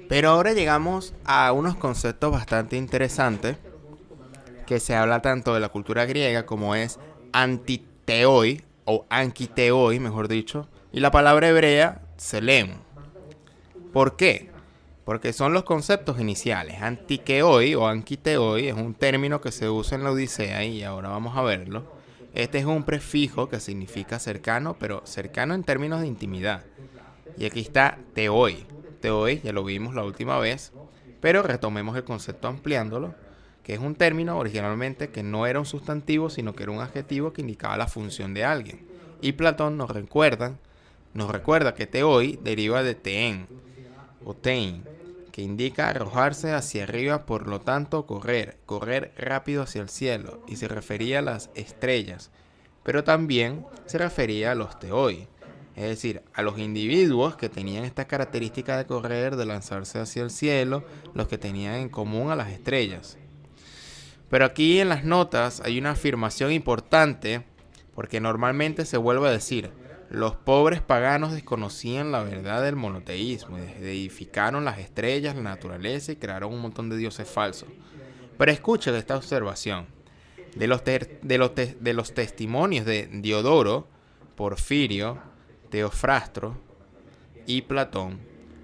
Pero ahora llegamos a unos conceptos bastante interesantes que se habla tanto de la cultura griega como es antiteoi o ankiteoi, mejor dicho, y la palabra hebrea selem. ¿Por qué? Porque son los conceptos iniciales. Antikeoi o ankiteoi es un término que se usa en la Odisea y ahora vamos a verlo. Este es un prefijo que significa cercano, pero cercano en términos de intimidad. Y aquí está teoi. Teoi ya lo vimos la última vez, pero retomemos el concepto ampliándolo, que es un término originalmente que no era un sustantivo, sino que era un adjetivo que indicaba la función de alguien. Y Platón nos recuerda que teoi deriva de teen o tein, que indica arrojarse hacia arriba, por lo tanto correr rápido hacia el cielo, y se refería a las estrellas, pero también se refería a los teoi, es decir, a los individuos que tenían esta característica de correr, de lanzarse hacia el cielo, los que tenían en común a las estrellas. Pero aquí en las notas hay una afirmación importante, porque normalmente se vuelve a decir: los pobres paganos desconocían la verdad del monoteísmo, y deificaron las estrellas, la naturaleza y crearon un montón de dioses falsos. Pero escuchen esta observación. De los testimonios de Diodoro, Porfirio, Teofrastro y Platón,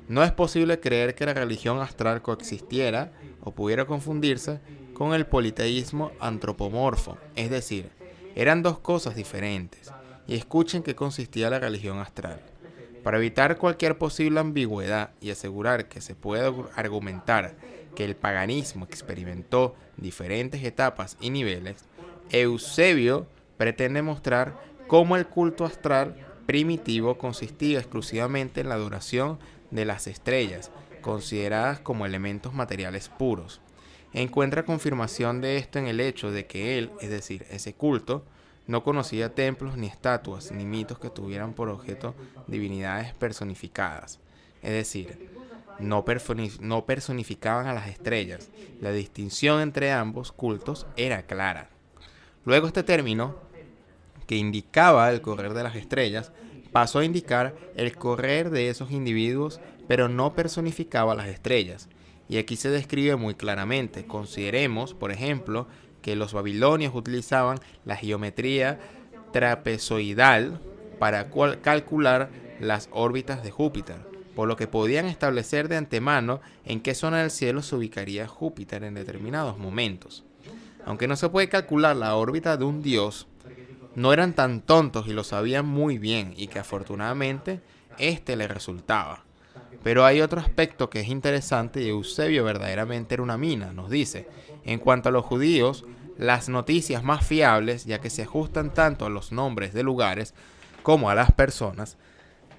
no es posible creer que la religión astral coexistiera o pudiera confundirse con el politeísmo antropomorfo, es decir, eran dos cosas diferentes. Y escuchen qué consistía la religión astral. Para evitar cualquier posible ambigüedad y asegurar que se puede argumentar que el paganismo experimentó diferentes etapas y niveles, Eusebio pretende mostrar cómo el culto astral primitivo consistía exclusivamente en la adoración de las estrellas, consideradas como elementos materiales puros. Encuentra confirmación de esto en el hecho de que él, es decir, ese culto, no conocía templos ni estatuas ni mitos que tuvieran por objeto divinidades personificadas. Es decir, no personificaban a las estrellas. La distinción entre ambos cultos era clara. Luego este término, que indicaba el correr de las estrellas, pasó a indicar el correr de esos individuos, pero no personificaba las estrellas. Y aquí se describe muy claramente. Consideremos, por ejemplo, que los babilonios utilizaban la geometría trapezoidal para calcular las órbitas de Júpiter, por lo que podían establecer de antemano en qué zona del cielo se ubicaría Júpiter en determinados momentos. Aunque no se puede calcular la órbita de un dios, no eran tan tontos y lo sabían muy bien, y que afortunadamente este le resultaba. Pero hay otro aspecto que es interesante, y Eusebio verdaderamente era una mina. Nos dice: en cuanto a los judíos, las noticias más fiables, ya que se ajustan tanto a los nombres de lugares como a las personas,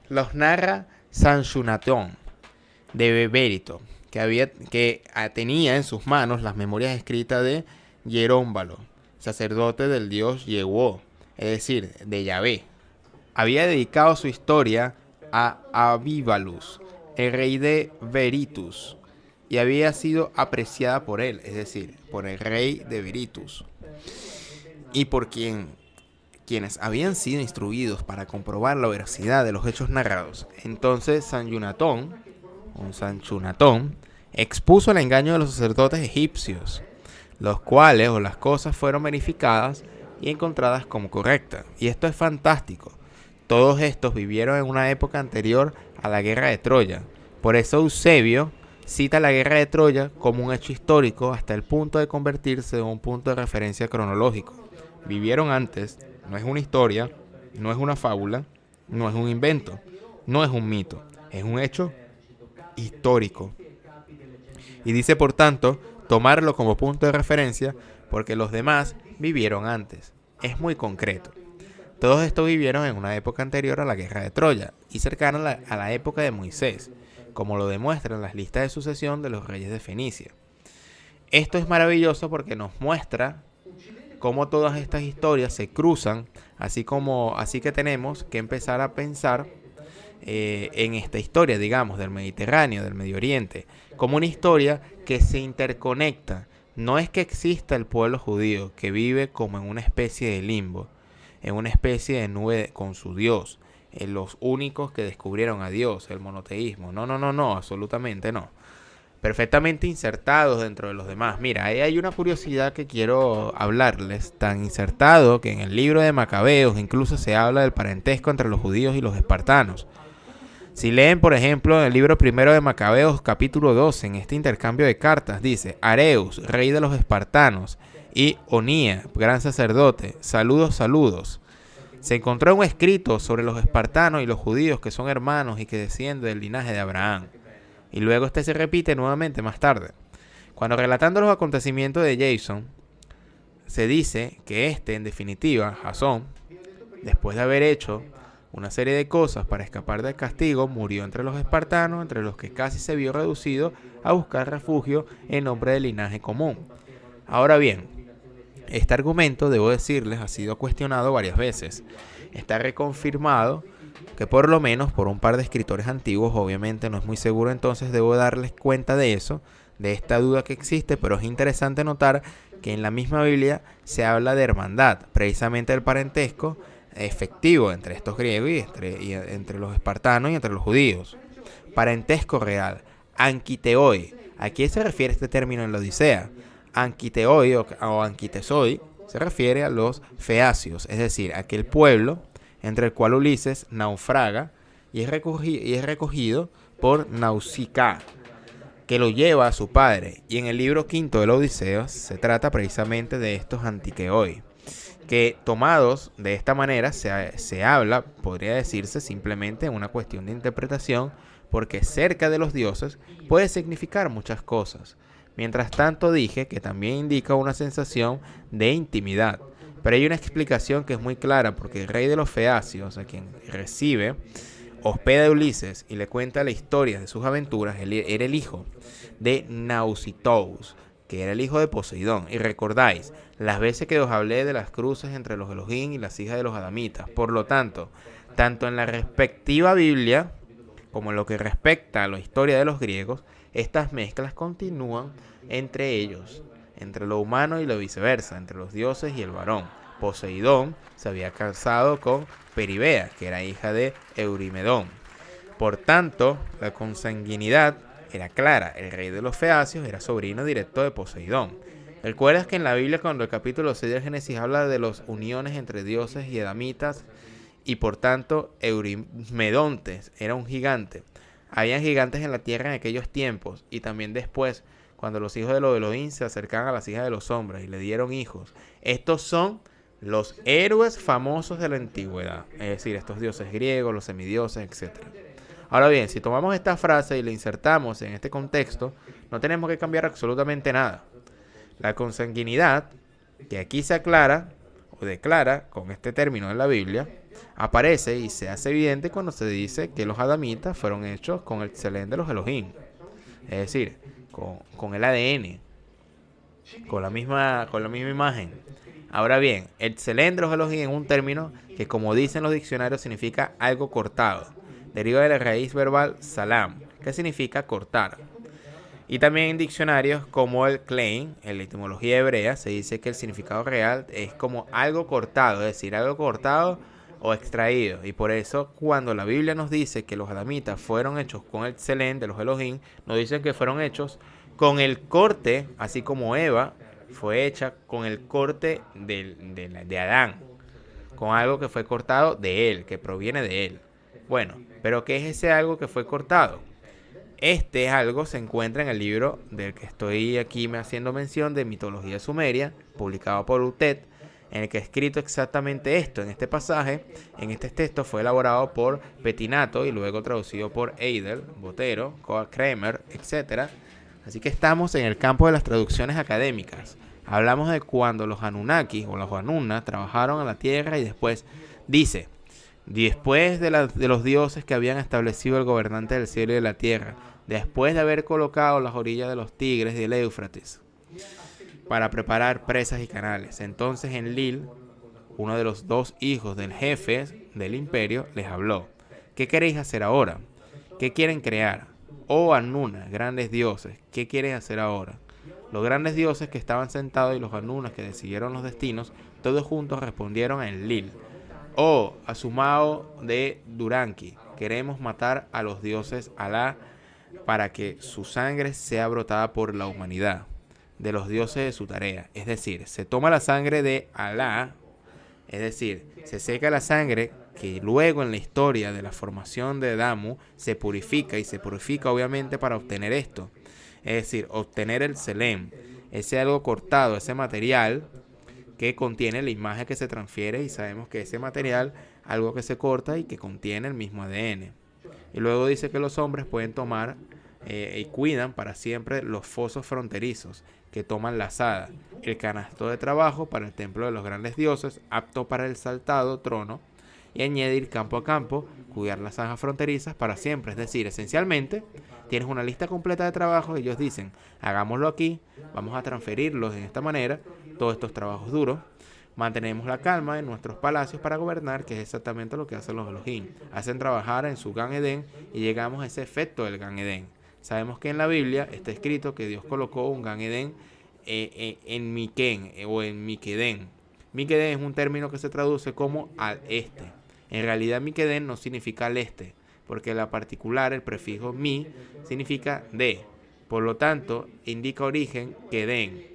los narra Sanchunatón de Beberito, que tenía en sus manos las memorias escritas de Jerómbalo, sacerdote del dios Yehuo, es decir, de Yahvé. Había dedicado su historia a Abibalus, el rey de Veritus, y había sido apreciada por él, es decir, por el rey de Veritus, y por quienes habían sido instruidos para comprobar la veracidad de los hechos narrados. Entonces Sanchunatón expuso el engaño de los sacerdotes egipcios, los cuales o las cosas fueron verificadas y encontradas como correctas. Y esto es fantástico. Todos estos vivieron en una época anterior a la guerra de Troya. Por eso Eusebio cita la guerra de Troya como un hecho histórico hasta el punto de convertirse en un punto de referencia cronológico. Vivieron antes, no es una historia, no es una fábula, no es un invento, no es un mito, es un hecho histórico. Y dice, por tanto, tomarlo como punto de referencia porque los demás vivieron antes. Es muy concreto. Todos estos vivieron en una época anterior a la guerra de Troya y cercana a la época de Moisés, como lo demuestran las listas de sucesión de los reyes de Fenicia. Esto es maravilloso porque nos muestra cómo todas estas historias se cruzan, así que tenemos que empezar a pensar en esta historia, digamos, del Mediterráneo, del Medio Oriente, como una historia que se interconecta. No es que exista el pueblo judío que vive como en una especie de limbo, en una especie de nube con su Dios, los únicos que descubrieron a Dios, el monoteísmo. No, absolutamente no. Perfectamente insertados dentro de los demás. Mira, ahí hay una curiosidad que quiero hablarles, tan insertado que en el libro de Macabeos incluso se habla del parentesco entre los judíos y los espartanos. Si leen, por ejemplo, en el libro primero de Macabeos, capítulo 12, en este intercambio de cartas, dice: Areus, rey de los espartanos, y Onía, gran sacerdote, saludos. Se encontró un escrito sobre los espartanos y los judíos que son hermanos y que descienden del linaje de Abraham. Y luego este se repite nuevamente más tarde. Cuando relatando los acontecimientos de Jason, se dice que en definitiva, Jasón, después de haber hecho una serie de cosas para escapar del castigo, murió entre los espartanos, entre los que casi se vio reducido a buscar refugio en nombre del linaje común. Ahora bien, este argumento, debo decirles, ha sido cuestionado varias veces. Está reconfirmado que por lo menos por un par de escritores antiguos, obviamente no es muy seguro, entonces debo darles cuenta de eso, de esta duda que existe, pero es interesante notar que en la misma Biblia se habla de hermandad, precisamente del parentesco efectivo entre estos griegos y entre los espartanos y entre los judíos. Parentesco real, anquiteoi. ¿A quién se refiere este término en la Odisea? Anquiteoi o anquitesoi se refiere a los feacios, es decir, aquel pueblo entre el cual Ulises naufraga y es recogido por Nausicaa, que lo lleva a su padre. Y en el libro quinto de la Odisea se trata precisamente de estos antiqueoi, que tomados de esta manera se habla, podría decirse, simplemente en una cuestión de interpretación, porque cerca de los dioses puede significar muchas cosas. Mientras tanto dije que también indica una sensación de intimidad. Pero hay una explicación que es muy clara, porque el rey de los feacios, a quien recibe, hospeda a Ulises y le cuenta la historia de sus aventuras, era el hijo de Nausitous, que era el hijo de Poseidón. Y recordáis las veces que os hablé de las cruces entre los Elohim y las hijas de los Adamitas. Por lo tanto, tanto en la respectiva Biblia como en lo que respecta a la historia de los griegos, estas mezclas continúan entre ellos, entre lo humano y lo viceversa, entre los dioses y el varón. Poseidón se había casado con Peribea, que era hija de Eurimedón. Por tanto, la consanguinidad era clara. El rey de los feacios era sobrino directo de Poseidón. ¿Recuerdas que en la Biblia, cuando el capítulo 6 del Génesis habla de las uniones entre dioses y adamitas, y por tanto Eurimedontes era un gigante? Habían gigantes en la tierra en aquellos tiempos, y también después, cuando los hijos de los Elohim se acercaban a las hijas de los hombres y le dieron hijos. Estos son los héroes famosos de la antigüedad, es decir, estos dioses griegos, los semidioses, etc. Ahora bien, si tomamos esta frase y la insertamos en este contexto, no tenemos que cambiar absolutamente nada. La consanguinidad, que aquí se aclara o declara con este término en la Biblia, aparece y se hace evidente cuando se dice que los adamitas fueron hechos con el tselem de los Elohim, es decir, con el ADN, con la misma imagen. Ahora bien, el tselem de los Elohim es un término que, como dicen los diccionarios, significa algo cortado. Deriva de la raíz verbal salam, que significa cortar. Y también en diccionarios como el Klein, en la etimología hebrea, se dice que el significado real es como algo cortado, es decir, algo cortado o extraído. Y por eso, cuando la Biblia nos dice que los adamitas fueron hechos con el tselem de los Elohim, nos dicen que fueron hechos con el corte, así como Eva fue hecha con el corte de Adán, con algo que fue cortado de él, que proviene de él. Bueno, pero ¿qué es ese algo que fue cortado? Este algo se encuentra en el libro del que estoy aquí haciendo mención, de Mitología Sumeria, publicado por UTED, en el que he escrito exactamente esto. En este pasaje, en este texto, fue elaborado por Petinato y luego traducido por Eidel, Botero, Kramer, etc. Así que estamos en el campo de las traducciones académicas. Hablamos de cuando los Anunnaki o los Anunna trabajaron en la tierra y después dice: después de los dioses que habían establecido el gobernante del cielo y de la tierra, después de haber colocado las orillas de los Tigres y el Éufrates para preparar presas y canales. Entonces Enlil, uno de los dos hijos del jefe del imperio, les habló: ¿qué queréis hacer ahora? ¿Qué quieren crear? Oh Anuna, grandes dioses, ¿qué quieren hacer ahora? Los grandes dioses que estaban sentados y los Anunas que decidieron los destinos, todos juntos respondieron a Enlil: O Asumao de Duranqui. Queremos matar a los dioses Alá para que su sangre sea brotada por la humanidad, de los dioses de su tarea. Es decir, se toma la sangre de Alá, es decir, se seca la sangre que luego en la historia de la formación de Damu se purifica, y se purifica obviamente para obtener esto. Es decir, obtener el Selem, ese algo cortado, ese material que contiene la imagen que se transfiere, y sabemos que ese material, algo que se corta y que contiene el mismo ADN. Y luego dice que los hombres pueden tomar y cuidan para siempre los fosos fronterizos que toman la azada, el canasto de trabajo para el templo de los grandes dioses, apto para el saltado trono, y añadir campo a campo, cuidar las zanjas fronterizas para siempre. Es decir, esencialmente, tienes una lista completa de trabajos y ellos dicen, hagámoslo aquí, vamos a transferirlos de esta manera, todos estos trabajos duros. Mantenemos la calma en nuestros palacios para gobernar, que es exactamente lo que hacen los Elohim. Hacen trabajar en su Gan Edén y llegamos a ese efecto del Gan Edén. Sabemos que en la Biblia está escrito que Dios colocó un Gan Edén en Miquén o en Miquedén. Miquedén es un término que se traduce como al este. En realidad Miquedén no significa al este, porque la particular, el prefijo mi, significa de. Por lo tanto, indica origen Kedén.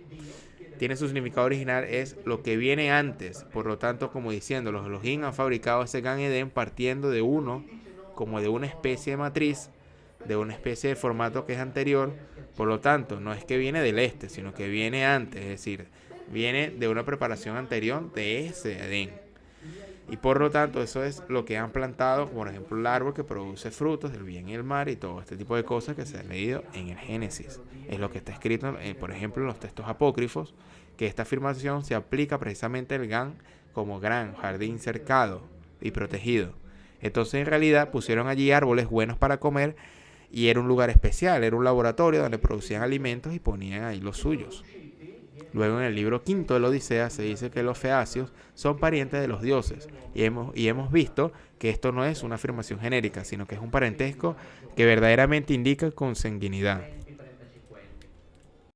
Tiene su significado original, es lo que viene antes. Por lo tanto, como diciendo, los Elohim han fabricado ese Gan Edén partiendo de uno, como de una especie de matriz, de una especie de formato que es anterior. Por lo tanto, no es que viene del este, sino que viene antes, es decir, viene de una preparación anterior de ese Edén. Y por lo tanto, eso es lo que han plantado, por ejemplo, el árbol que produce frutos del bien y el mal y todo este tipo de cosas que se han leído en el Génesis. Es lo que está escrito, por ejemplo, en los textos apócrifos, que esta afirmación se aplica precisamente al Gan como gran jardín cercado y protegido. Entonces, en realidad, pusieron allí árboles buenos para comer y era un lugar especial, era un laboratorio donde producían alimentos y ponían ahí los suyos. Luego en el libro quinto de la Odisea se dice que los feacios son parientes de los dioses y hemos visto que esto no es una afirmación genérica, sino que es un parentesco que verdaderamente indica consanguinidad.